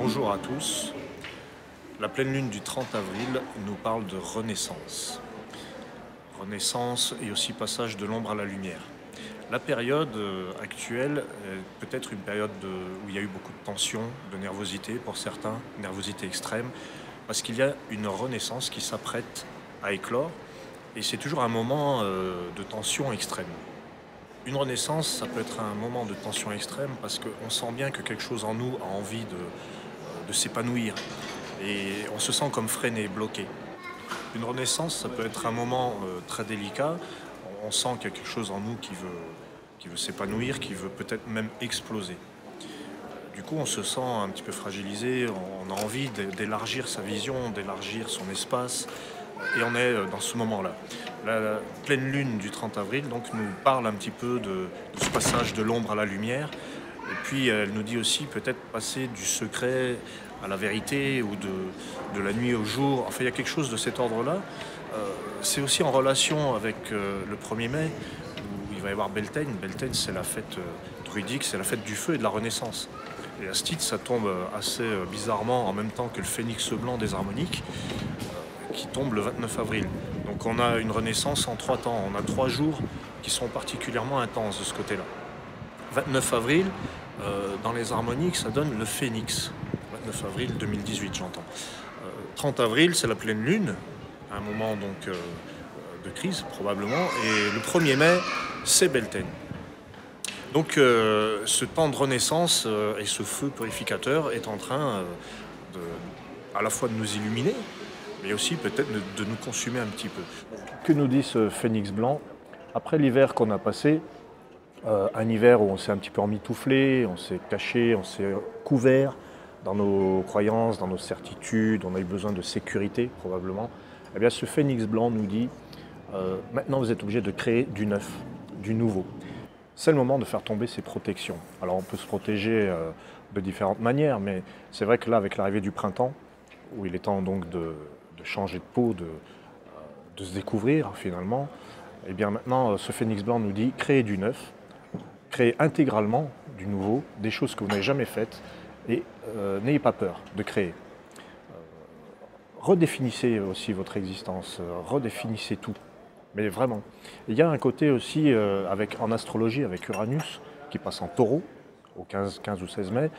Bonjour à tous. La pleine lune du 30 avril nous parle de renaissance. Renaissance et aussi passage de l'ombre à la lumière. La période actuelle est peut-être une période où il y a eu beaucoup de tension, de nervosité pour certains, nervosité extrême, parce qu'il y a une renaissance qui s'apprête à éclore et c'est toujours un moment de tension extrême. Une renaissance, ça peut être un moment de tension extrême parce qu'on sent bien que quelque chose en nous a envie de s'épanouir et on se sent comme freiné, bloqué. Une renaissance, ça peut être un moment très délicat. On sent qu'il y a quelque chose en nous qui veut s'épanouir, qui veut peut-être même exploser. Du coup, on se sent un petit peu fragilisé, on a envie d'élargir sa vision, d'élargir son espace, et on est dans ce moment-là. La pleine lune du 30 avril donc, nous parle un petit peu de ce passage de l'ombre à la lumière, et puis elle nous dit aussi peut-être passer du secret à la vérité, ou de la nuit au jour. Enfin, il y a quelque chose de cet ordre-là. C'est aussi en relation avec le 1er mai, où il va y avoir Beltane. Beltane, c'est la fête druidique, c'est la fête du feu et de la Renaissance. Et à ce titre, ça tombe assez bizarrement en même temps que le phénix blanc des harmoniques, qui tombe le 29 avril. Donc on a une renaissance en 3 temps, on a 3 jours qui sont particulièrement intenses de ce côté-là. 29 avril, dans les harmoniques, ça donne le phénix. 29 avril 2018, j'entends. 30 avril, c'est la pleine lune, un moment donc de crise probablement, et le 1er mai, c'est Beltane. Donc ce temps de renaissance et ce feu purificateur est en train à la fois de nous illuminer, mais aussi peut-être de nous consumer un petit peu. Que nous dit ce phénix blanc? Après l'hiver qu'on a passé, un hiver où on s'est un petit peu emmitouflé, on s'est caché, on s'est couvert dans nos croyances, dans nos certitudes, on a eu besoin de sécurité probablement, eh bien ce phénix blanc nous dit maintenant vous êtes obligé de créer du neuf, du nouveau. C'est le moment de faire tomber ces protections. Alors on peut se protéger de différentes manières, mais c'est vrai que là, avec l'arrivée du printemps, où il est temps donc de changer de peau, de se découvrir finalement, et bien maintenant ce phénix blanc nous dit créer du neuf, créer intégralement du nouveau, des choses que vous n'avez jamais faites, et n'ayez pas peur de créer. Redéfinissez aussi votre existence, redéfinissez tout. Mais vraiment. Il y a un côté aussi en astrologie avec Uranus qui passe en taureau au 15 ou 16 mai.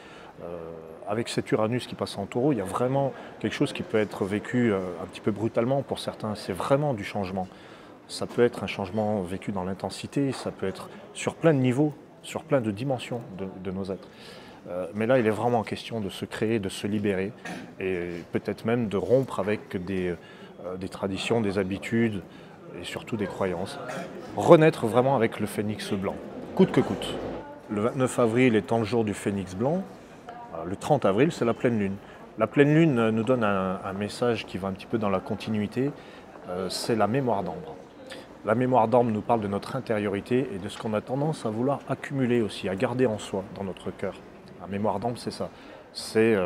Avec cet Uranus qui passe en taureau, il y a vraiment quelque chose qui peut être vécu un petit peu brutalement pour certains. C'est vraiment du changement. Ça peut être un changement vécu dans l'intensité, ça peut être sur plein de niveaux, sur plein de dimensions de nos êtres. Mais là, il est vraiment question de se créer, de se libérer et peut-être même de rompre avec des traditions, des habitudes, et surtout des croyances. Renaître vraiment avec le phénix blanc, coûte que coûte. Le 29 avril étant le jour du phénix blanc, le 30 avril c'est la pleine lune. La pleine lune nous donne un message qui va un petit peu dans la continuité, c'est la mémoire d'ambre. La mémoire d'ambre nous parle de notre intériorité et de ce qu'on a tendance à vouloir accumuler aussi, à garder en soi, dans notre cœur. La mémoire d'ambre, c'est ça. C'est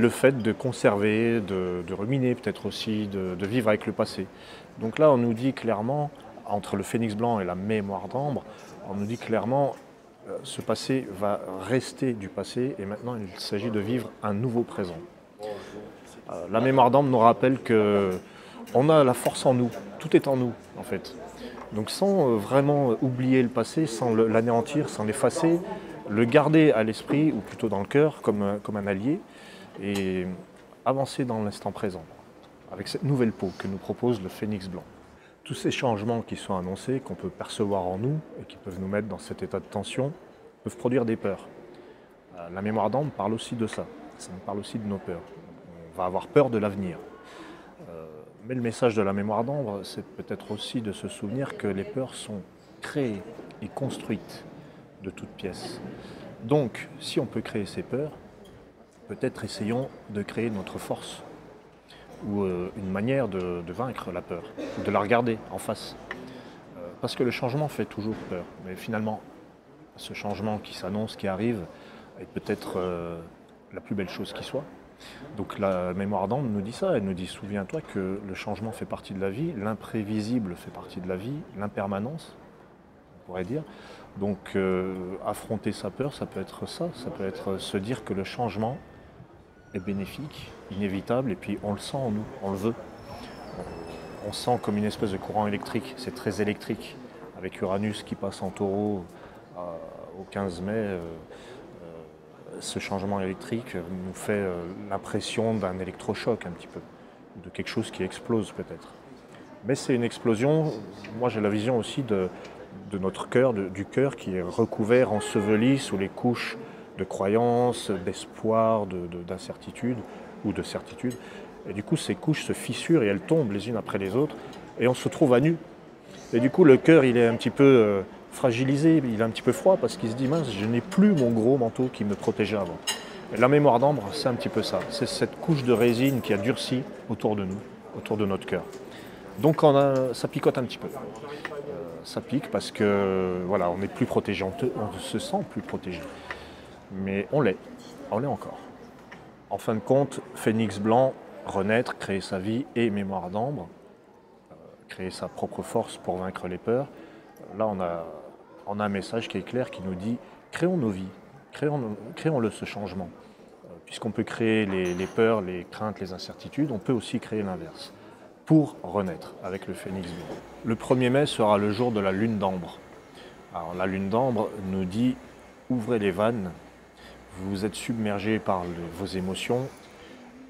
le fait de conserver, de ruminer peut-être aussi, de vivre avec le passé. Donc là, on nous dit clairement, entre le phénix blanc et la mémoire d'ambre, on nous dit clairement, ce passé va rester du passé et maintenant il s'agit de vivre un nouveau présent. La mémoire d'ambre nous rappelle qu'on a la force en nous, tout est en nous en fait. Donc sans vraiment oublier le passé, sans l'anéantir, sans l'effacer, le garder à l'esprit, ou plutôt dans le cœur, comme un allié, et avancer dans l'instant présent, avec cette nouvelle peau que nous propose le phénix blanc. Tous ces changements qui sont annoncés, qu'on peut percevoir en nous, et qui peuvent nous mettre dans cet état de tension, peuvent produire des peurs. La mémoire d'ambre parle aussi de ça, ça nous parle aussi de nos peurs. On va avoir peur de l'avenir. Mais le message de la mémoire d'ambre, c'est peut-être aussi de se souvenir que les peurs sont créées et construites de toutes pièces. Donc, si on peut créer ces peurs, peut-être essayons de créer notre force ou une manière de vaincre la peur, de la regarder en face. Parce que le changement fait toujours peur, mais finalement, ce changement qui s'annonce, qui arrive, est peut-être la plus belle chose qui soit. Donc la mémoire d'ambre nous dit ça, elle nous dit souviens-toi que le changement fait partie de la vie, l'imprévisible fait partie de la vie, l'impermanence pourrait dire. Donc affronter sa peur, ça peut être ça peut être se dire que le changement est bénéfique, inévitable, et puis on le sent en nous, on le veut. On sent comme une espèce de courant électrique, c'est très électrique, avec Uranus qui passe en taureau au 15 mai. Ce changement électrique nous fait l'impression d'un électrochoc un petit peu, de quelque chose qui explose peut-être. Mais c'est une explosion, moi j'ai la vision aussi de notre cœur, du cœur qui est recouvert, enseveli sous les couches de croyances, d'espoir, d'incertitude ou de certitude. Et du coup ces couches se fissurent et elles tombent les unes après les autres et on se trouve à nu. Et du coup le cœur il est un petit peu fragilisé, il est un petit peu froid parce qu'il se dit mince, je n'ai plus mon gros manteau qui me protégeait avant. Et la mémoire d'ambre, c'est un petit peu ça. C'est cette couche de résine qui a durci autour de nous, autour de notre cœur. Donc ça picote un petit peu. Ça pique parce que voilà, on n'est plus protégé, on se sent plus protégé. Mais on l'est encore. En fin de compte, Phénix blanc, renaître, créer sa vie et mémoire d'ambre, créer sa propre force pour vaincre les peurs. Là, on a un message qui est clair qui nous dit créons nos vies, créons-le ce changement. Puisqu'on peut créer les peurs, les craintes, les incertitudes, on peut aussi créer l'inverse pour renaître avec le Phénix blanc. Le 1er mai sera le jour de la lune d'ambre. Alors la lune d'ambre nous dit ouvrez les vannes, vous êtes submergé par vos émotions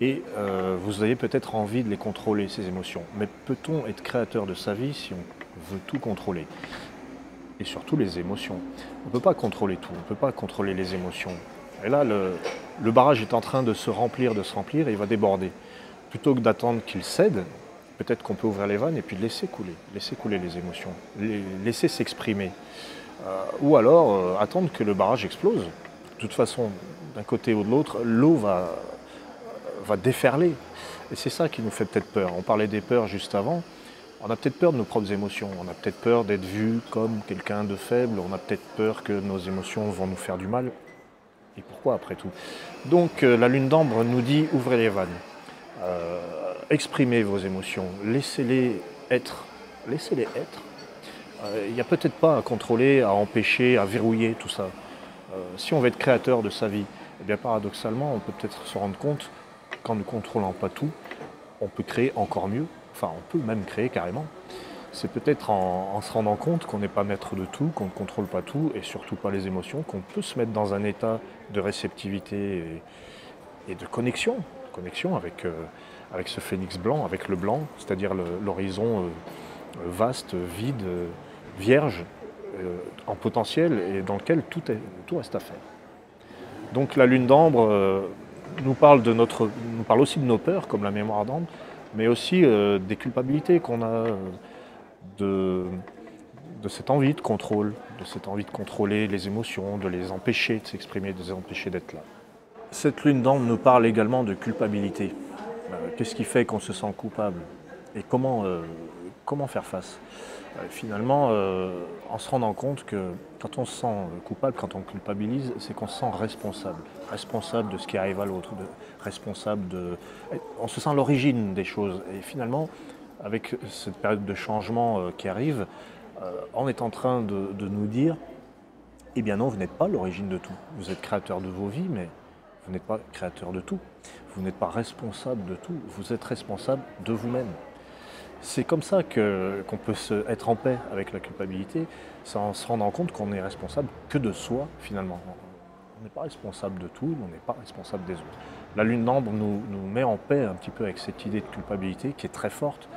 et vous avez peut-être envie de les contrôler, ces émotions. Mais peut-on être créateur de sa vie si on veut tout contrôler? Et surtout les émotions. On ne peut pas contrôler tout, on ne peut pas contrôler les émotions. Et là, le barrage est en train de se remplir et il va déborder. Plutôt que d'attendre qu'il cède, peut-être qu'on peut ouvrir les vannes et puis laisser couler les émotions, les laisser s'exprimer. Ou alors attendre que le barrage explose. De toute façon, d'un côté ou de l'autre, l'eau va déferler. Et c'est ça qui nous fait peut-être peur. On parlait des peurs juste avant. On a peut-être peur de nos propres émotions, on a peut-être peur d'être vu comme quelqu'un de faible, on a peut-être peur que nos émotions vont nous faire du mal. Et pourquoi après tout? Donc la lune d'ambre nous dit ouvrez les vannes, exprimez vos émotions, laissez-les être. Laissez-les être. Il n'y a peut-être pas à contrôler, à empêcher, à verrouiller tout ça. Si on veut être créateur de sa vie, eh bien paradoxalement, on peut peut-être se rendre compte qu'en ne contrôlant pas tout, on peut créer encore mieux. Enfin, on peut même créer carrément. C'est peut-être en se rendant compte qu'on n'est pas maître de tout, qu'on ne contrôle pas tout, et surtout pas les émotions, qu'on peut se mettre dans un état de réceptivité et de connexion avec ce phénix blanc, avec le blanc, c'est-à-dire l'horizon vaste, vide, vierge, en potentiel, et dans lequel tout reste à faire. Donc la lune d'ambre nous parle aussi de nos peurs, comme la mémoire d'ambre, mais aussi des culpabilités qu'on a de cette envie de contrôle, de cette envie de contrôler les émotions, de les empêcher de s'exprimer, de les empêcher d'être là. Cette lune d'ambre nous parle également de culpabilité. Qu'est-ce qui fait qu'on se sent coupable? Et comment faire face? Finalement, en se rendant compte que quand on se sent coupable, quand on culpabilise, c'est qu'on se sent responsable de ce qui arrive à l'autre, on se sent l'origine des choses. Et finalement, avec cette période de changement qui arrive, on est en train de nous dire, eh bien non, vous n'êtes pas l'origine de tout. Vous êtes créateur de vos vies, mais vous n'êtes pas créateur de tout. Vous n'êtes pas responsable de tout. Vous êtes responsable de vous-même. C'est comme ça qu'on peut être en paix avec la culpabilité, c'est en se rendant compte qu'on n'est responsable que de soi finalement. On n'est pas responsable de tout, on n'est pas responsable des autres. La lune d'ambre nous met en paix un petit peu avec cette idée de culpabilité qui est très forte,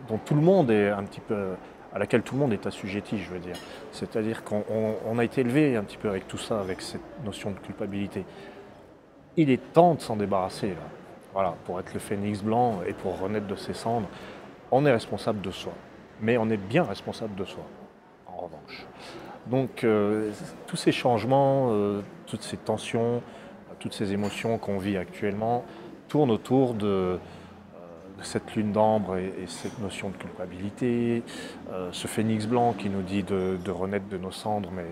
dont tout le monde est un petit peu, à laquelle tout le monde est assujetti, je veux dire. C'est-à-dire qu'on a été élevé un petit peu avec tout ça, avec cette notion de culpabilité. Il est temps de s'en débarrasser là. Voilà, pour être le phénix blanc et pour renaître de ses cendres, on est responsable de soi. Mais on est bien responsable de soi, en revanche. Donc, tous ces changements, toutes ces tensions, toutes ces émotions qu'on vit actuellement tournent autour de cette lune d'ambre et cette notion de culpabilité, ce phénix blanc qui nous dit de renaître de nos cendres, mais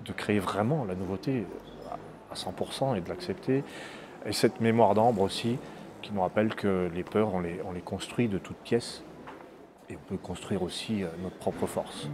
de créer vraiment la nouveauté à 100% et de l'accepter. Et cette mémoire d'ambre aussi, qui nous rappelle que les peurs, on les construit de toutes pièces. Et on peut construire aussi notre propre force.